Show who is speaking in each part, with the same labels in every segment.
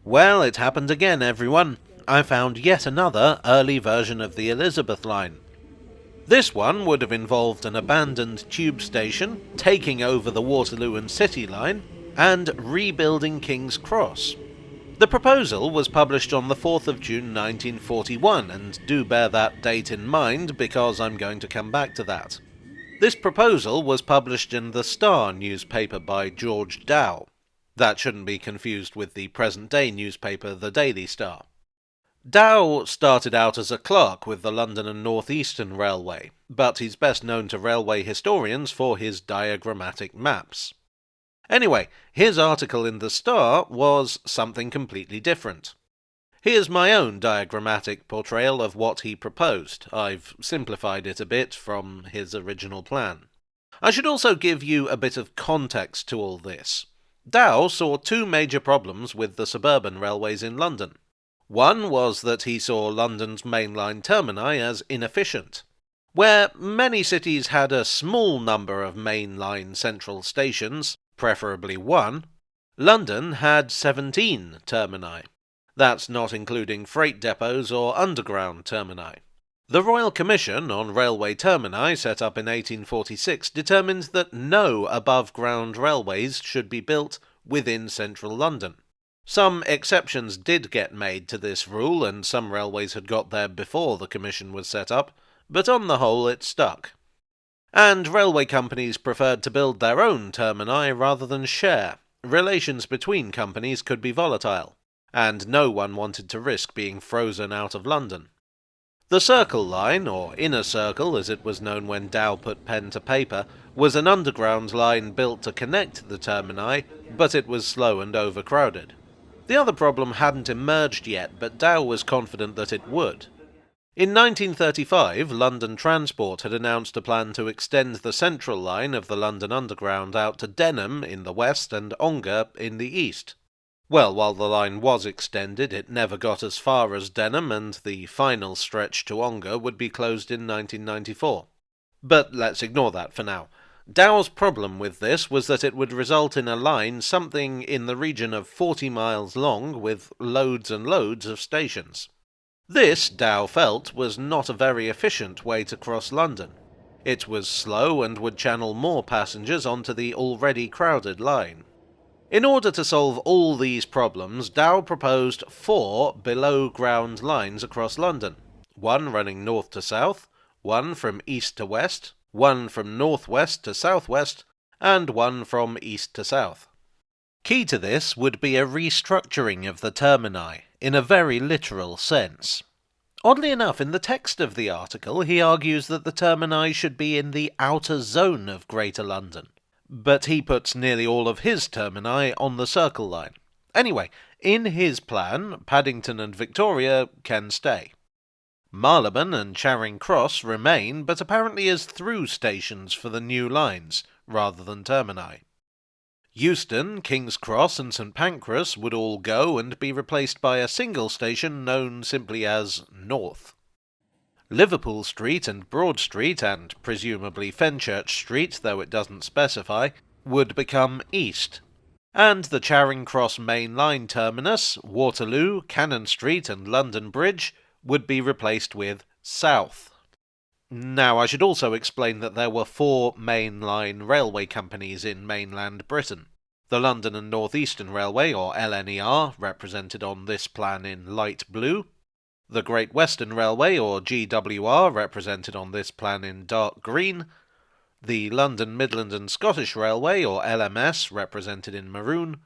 Speaker 1: Well, it happened again, everyone. I found yet another early version of the Elizabeth line. This one would have involved an abandoned tube station, taking over the Waterloo and City line, and rebuilding King's Cross. The proposal was published on the 4th of June 1941, and do bear that date in mind because I'm going to come back to that. This proposal was published in the Star newspaper by George Dow. That shouldn't be confused with the present-day newspaper, the Daily Star. Dow started out as a clerk with the London and North Eastern Railway, but he's best known to railway historians for his diagrammatic maps. Anyway, his article in the Star was something completely different. Here's my own diagrammatic portrayal of what he proposed. I've simplified it a bit from his original plan. I should also give you a bit of context to all this. Dow saw two major problems with the suburban railways in London. One was that he saw London's mainline termini as inefficient. Where many cities had a small number of mainline central stations, preferably one, London had 17 termini. That's not including freight depots or underground termini. The Royal Commission on Railway Termini, set up in 1846, determined that no above-ground railways should be built within central London. Some exceptions did get made to this rule, and some railways had got there before the Commission was set up, but on the whole it stuck. And railway companies preferred to build their own termini rather than share. Relations between companies could be volatile, and no one wanted to risk being frozen out of London. The Circle Line, or Inner Circle as it was known when Dow put pen to paper, was an underground line built to connect the termini, but it was slow and overcrowded. The other problem hadn't emerged yet, but Dow was confident that it would. In 1935, London Transport had announced a plan to extend the central line of the London Underground out to Denham in the west and Ongar in the east. Well, while the line was extended, it never got as far as Denham, and the final stretch to Ongar would be closed in 1994. But let's ignore that for now. Dow's problem with this was that it would result in a line something in the region of 40 miles long, with loads and loads of stations. This, Dow felt, was not a very efficient way to cross London. It was slow and would channel more passengers onto the already crowded line. In order to solve all these problems, Dow proposed 4 below-ground lines across London, one running north to south, one from east to west, one from northwest to southwest, and one from east to south. Key to this would be a restructuring of the termini, in a very literal sense. Oddly enough, in the text of the article, he argues that the termini should be in the outer zone of Greater London, but he puts nearly all of his termini on the Circle Line. Anyway, in his plan, Paddington and Victoria can stay. Marylebone and Charing Cross remain, but apparently as through stations for the new lines, rather than termini. Euston, King's Cross and St Pancras would all go and be replaced by a single station known simply as North. Liverpool Street and Broad Street, and presumably Fenchurch Street, though it doesn't specify, would become East. And the Charing Cross main line terminus, Waterloo, Cannon Street and London Bridge, would be replaced with South. Now, I should also explain that there were 4 main-line railway companies in mainland Britain. The London and North Eastern Railway, or LNER, represented on this plan in light blue. The Great Western Railway, or GWR, represented on this plan in dark green. The London Midland and Scottish Railway, or LMS, represented in maroon.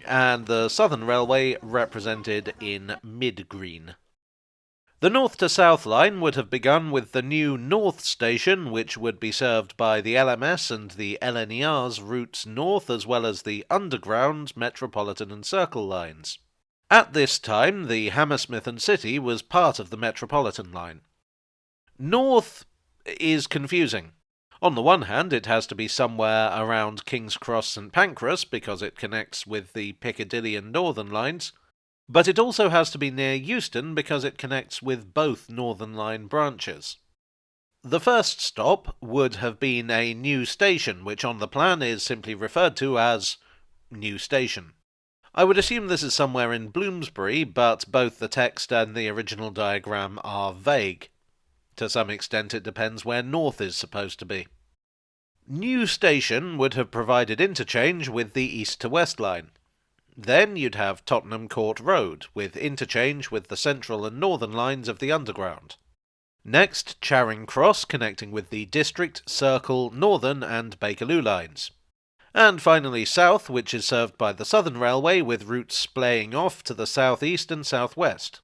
Speaker 1: And the Southern Railway, represented in mid-green. The north to south line would have begun with the new North Station, which would be served by the LMS and the LNER's routes north, as well as the Underground, Metropolitan and Circle lines. At this time, the Hammersmith and City was part of the Metropolitan line. North is confusing. On the one hand, it has to be somewhere around King's Cross St Pancras, because it connects with the Piccadilly and Northern lines. But it also has to be near Euston because it connects with both Northern Line branches. The first stop would have been a new station, which on the plan is simply referred to as New Station. I would assume this is somewhere in Bloomsbury, but both the text and the original diagram are vague. To some extent it depends where north is supposed to be. New Station would have provided interchange with the east to west line. Then you'd have Tottenham Court Road, with interchange with the central and northern lines of the Underground. Next, Charing Cross, connecting with the District, Circle, Northern and Bakerloo lines. And finally south, which is served by the Southern Railway, with routes splaying off to the south-east and south-west.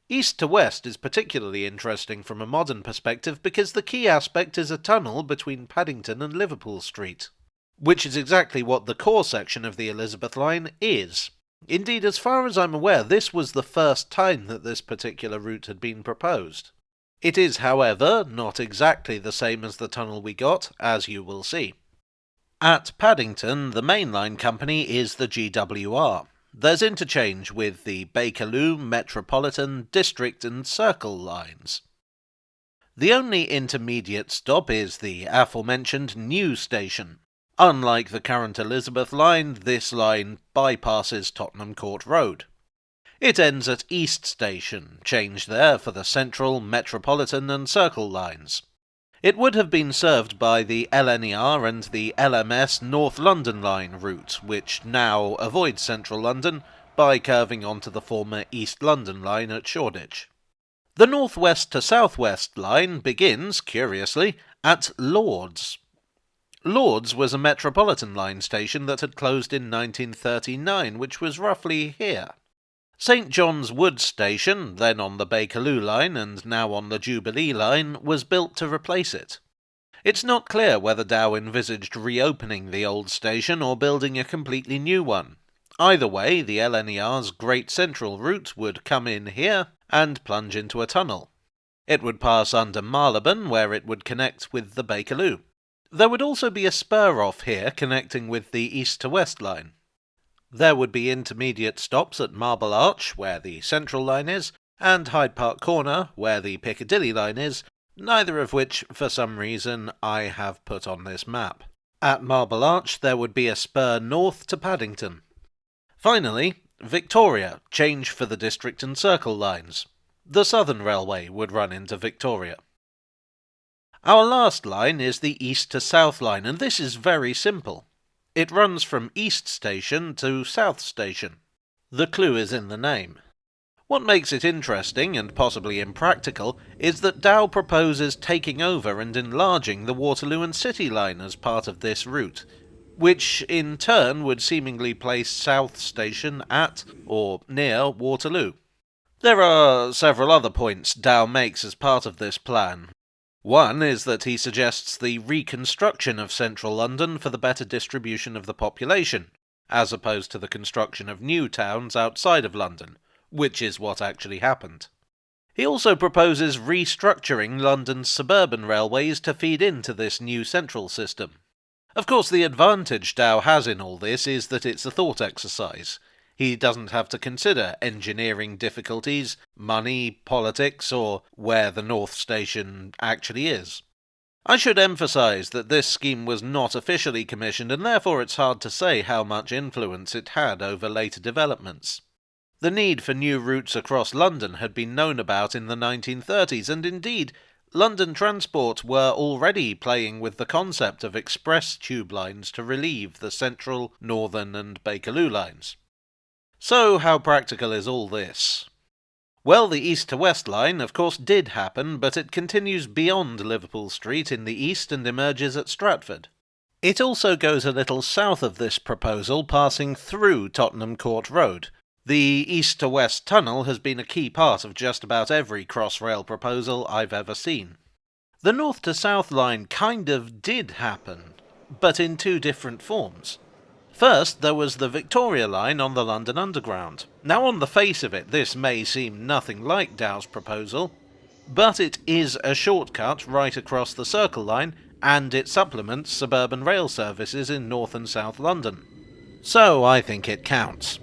Speaker 1: East to west is particularly interesting from a modern perspective because the key aspect is a tunnel between Paddington and Liverpool Street, which is exactly what the core section of the Elizabeth line is. Indeed, as far as I'm aware, this was the first time that this particular route had been proposed. It is, however, not exactly the same as the tunnel we got, as you will see. At Paddington, the mainline company is the GWR. There's interchange with the Bakerloo, Metropolitan, District and Circle lines. The only intermediate stop is the aforementioned New Station. Unlike the current Elizabeth line, this line bypasses Tottenham Court Road. It ends at East Station, changed there for the Central, Metropolitan and Circle lines. It would have been served by the LNER and the LMS North London Line route, which now avoids central London by curving onto the former East London Line at Shoreditch. The northwest to southwest line begins, curiously, at Lords. Lords was a Metropolitan line station that had closed in 1939, which was roughly here. St John's Wood Station, then on the Bakerloo line and now on the Jubilee line, was built to replace it. It's not clear whether Dow envisaged reopening the old station or building a completely new one. Either way, the LNER's Great Central route would come in here and plunge into a tunnel. It would pass under Marylebone, where it would connect with the Bakerloo. There would also be a spur off here connecting with the east to west line. There would be intermediate stops at Marble Arch, where the Central line is, and Hyde Park Corner, where the Piccadilly line is, neither of which, for some reason, I have put on this map. At Marble Arch there would be a spur north to Paddington. Finally, Victoria, change for the District and Circle lines. The Southern Railway would run into Victoria. Our last line is the East to South line, and this is very simple. It runs from East Station to South Station. The clue is in the name. What makes it interesting, and possibly impractical, is that Dow proposes taking over and enlarging the Waterloo and City line as part of this route, which in turn would seemingly place South Station at, or near, Waterloo. There are several other points Dow makes as part of this plan. One is that he suggests the reconstruction of central London for the better distribution of the population, as opposed to the construction of new towns outside of London, which is what actually happened. He also proposes restructuring London's suburban railways to feed into this new central system. Of course, the advantage Dow has in all this is that it's a thought exercise. He doesn't have to consider engineering difficulties, money, politics, or where the North Station actually is. I should emphasise that this scheme was not officially commissioned, and therefore it's hard to say how much influence it had over later developments. The need for new routes across London had been known about in the 1930s, and indeed, London Transport were already playing with the concept of express tube lines to relieve the Central, Northern and Bakerloo lines. So, how practical is all this? Well, the east to west line, of course, did happen, but it continues beyond Liverpool Street in the east and emerges at Stratford. It also goes a little south of this proposal, passing through Tottenham Court Road. The east to west tunnel has been a key part of just about every Crossrail proposal I've ever seen. The north to south line kind of did happen, but in two different forms. First, there was the Victoria line on the London Underground. Now, on the face of it, this may seem nothing like Dow's proposal, but it is a shortcut right across the Circle line, and it supplements suburban rail services in North and South London. So I think it counts.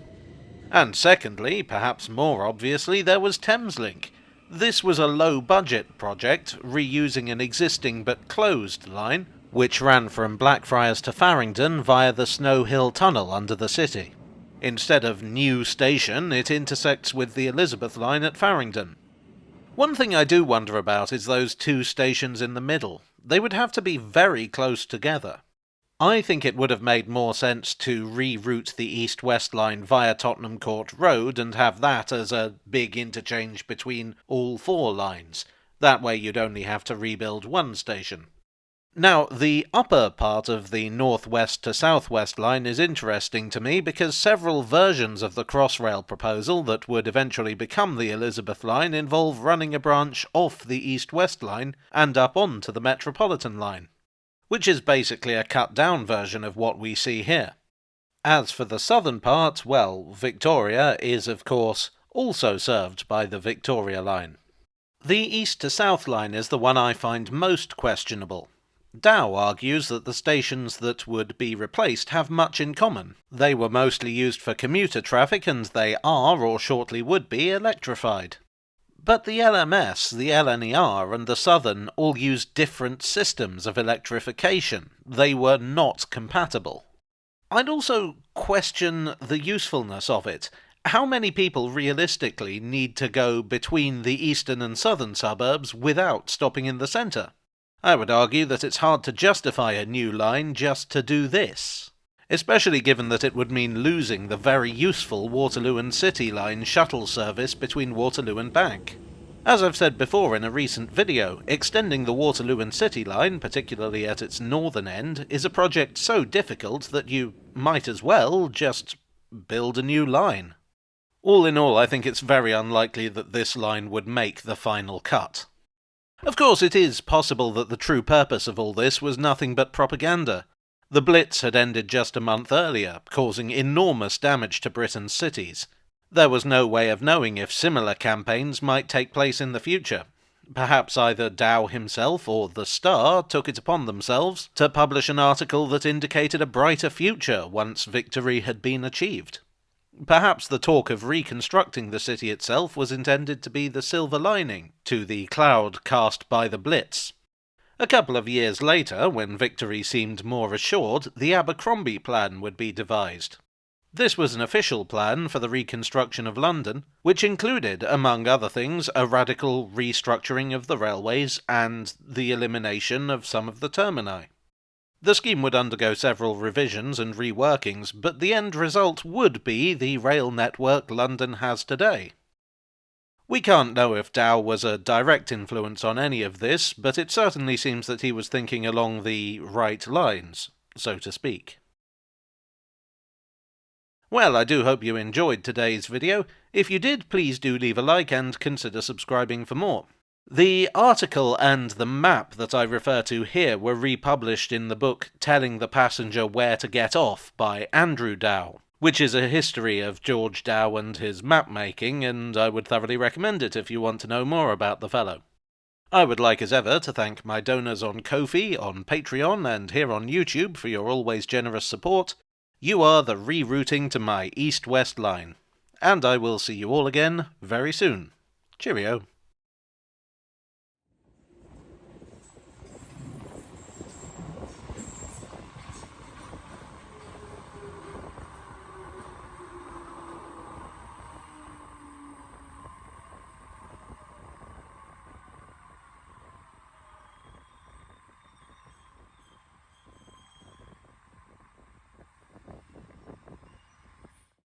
Speaker 1: And secondly, perhaps more obviously, there was Thameslink. This was a low-budget project, reusing an existing but closed line, which ran from Blackfriars to Farringdon via the Snow Hill Tunnel under the city. Instead of New Station, it intersects with the Elizabeth line at Farringdon. One thing I do wonder about is those two stations in the middle. They would have to be very close together. I think it would have made more sense to reroute the East-West line via Tottenham Court Road and have that as a big interchange between all four lines. That way you'd only have to rebuild one station. Now, the upper part of the northwest to southwest line is interesting to me because several versions of the Crossrail proposal that would eventually become the Elizabeth line involve running a branch off the east-west line and up onto the Metropolitan line, which is basically a cut-down version of what we see here. As for the southern part, well, Victoria is, of course, also served by the Victoria line. The east to south line is the one I find most questionable. Dow argues that the stations that would be replaced have much in common. They were mostly used for commuter traffic and they are, or shortly would be, electrified. But the LMS, the LNER, and the Southern all used different systems of electrification. They were not compatible. I'd also question the usefulness of it. How many people realistically need to go between the eastern and southern suburbs without stopping in the centre? I would argue that it's hard to justify a new line just to do this, especially given that it would mean losing the very useful Waterloo and City line shuttle service between Waterloo and Bank. As I've said before in a recent video, extending the Waterloo and City line, particularly at its northern end, is a project so difficult that you might as well just build a new line. All in all, I think it's very unlikely that this line would make the final cut. Of course, it is possible that the true purpose of all this was nothing but propaganda. The Blitz had ended just a month earlier, causing enormous damage to Britain's cities. There was no way of knowing if similar campaigns might take place in the future. Perhaps either Dow himself or The Star took it upon themselves to publish an article that indicated a brighter future once victory had been achieved. Perhaps the talk of reconstructing the city itself was intended to be the silver lining to the cloud cast by the Blitz. A couple of years later, when victory seemed more assured, the Abercrombie Plan would be devised. This was an official plan for the reconstruction of London, which included, among other things, a radical restructuring of the railways and the elimination of some of the termini. The scheme would undergo several revisions and reworkings, but the end result would be the rail network London has today. We can't know if Dow was a direct influence on any of this, but it certainly seems that he was thinking along the right lines, so to speak. Well, I do hope you enjoyed today's video. If you did, please do leave a like and consider subscribing for more. The article and the map that I refer to here were republished in the book Telling the Passenger Where to Get Off by Andrew Dow, which is a history of George Dow and his map-making, and I would thoroughly recommend it if you want to know more about the fellow. I would like as ever to thank my donors on Ko-fi, on Patreon, and here on YouTube for your always generous support. You are the rerouting to my east-west line, and I will see you all again very soon. Cheerio.